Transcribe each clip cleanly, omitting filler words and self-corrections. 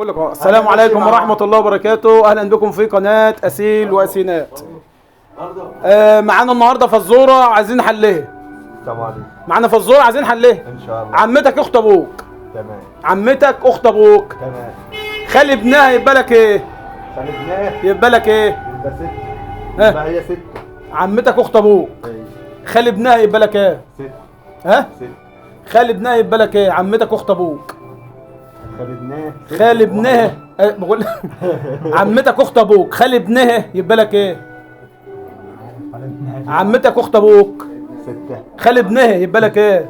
بقول لك السلام عليكم ورحمة الله وبركاته. أهلا بكم في قناة أسيل وأسينات. معانا النهارده فزورة عايزين حلها. تمام. معانا فزورة عايزين حلها ان شاء الله. عمتك أخت أبوك. تمام. عمتك أخت أبوك. تمام. خلي ابنها يبقى لك إيه؟ خلي ابنها يبقى لك إيه؟ يبقى ست. ها؟ يبقى هي ست. عمتك أخت أبوك. ايوه. خلي ابنها يبقى لك إيه؟ ست. ها؟ ست. خلي ابنها يبقى لك إيه؟ عمتك أخت أبوك. خلي ابنها. خلي ابنها بقول عمتك أخت أبوك. خلي ابنها يبقى لك إيه؟ عمتك أخت أبوك. ستة. خلي ابنها يبقى لك إيه؟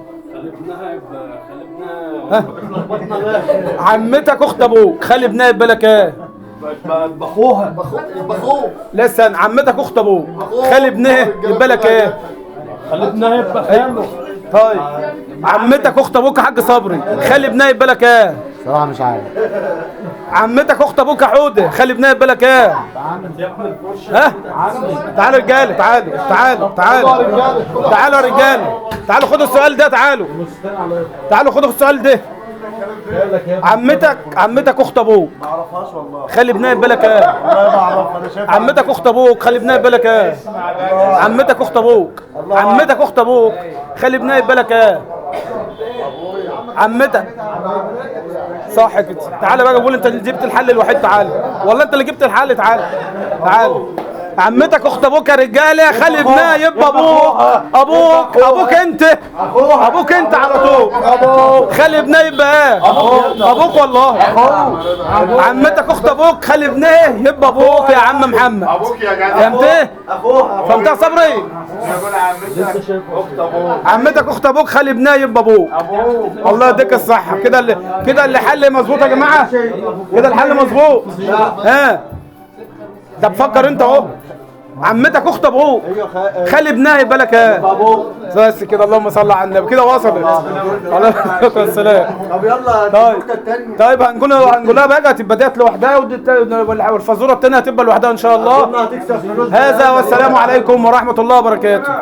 ها؟ عمتك اخت ابوك. خلي ابنها يبقى لك ايه؟ باخوها. باخوه. لسه عمتك اخت ابوك. خلي ابنها يبقى لك ايه؟ خلي ابنها يبقى خاله. طيب عمتك اخت ابوك يا حاج صبري. خلي ابنها يبقى لك ايه؟ صراحة مش عارف. عمتك اخت ابوك يا حوده. خلي ابنها يبقى لك ايه؟ ها؟ تعالوا رجاله، تعالوا تعالوا تعالوا يا رجاله، تعالوا خدوا السؤال ده. تعالوا خدوا السؤال ده. عمتك اخت ابوك. ما اعرفهاش والله. خلي ابنها يبقى لك ايه؟ والله ما اعرفها. انا شايف عمتك اخت ابوك. خلي ابنها يبقى لك ايه؟ عمتك اخت ابوك. عمتك اخت ابوك. خلي ابنها يبقى لك ايه؟ عمتك. صح كده. تعالى بقى قول انت اللي جبت الحل الوحيد. تعالى والله انت اللي جبت الحل. تعالى عمتك اخت ابوك يا رجاله. خلي ابنها يبقى ابوك انت. ابوك انت على طول. خلي ابنها يبقى ايه؟ ابوك والله. عمتك اخت ابوك. خلي ابنها يبقى ابوك يا عم محمد. ابوك يا جدع. فهمت ايه؟ اخوها. فهمت يا صبري؟ يقول عمتك اخت ابوك. عمتك اخت ابوك. خلي ابنها يبقى ابوك. الله يديك الصحه. كده اللي حل مظبوط يا جماعه. كده الحل مظبوط. ها ده بفكر انت اهو. عمتك اخت ابوك. خلي ابنها يبقى لك ايه؟ بس كده. اللهم صل على النبي. كده وصلت. عليه الصلاه والسلام. طب يلا النقطة الثانية. طيب هنقولها بقى. تبقى ديت لوحدها والفزوره الثانيه هتبقى لوحدها ان شاء الله. هتكسب فلوس. هذا والسلام عليكم ورحمه الله وبركاته.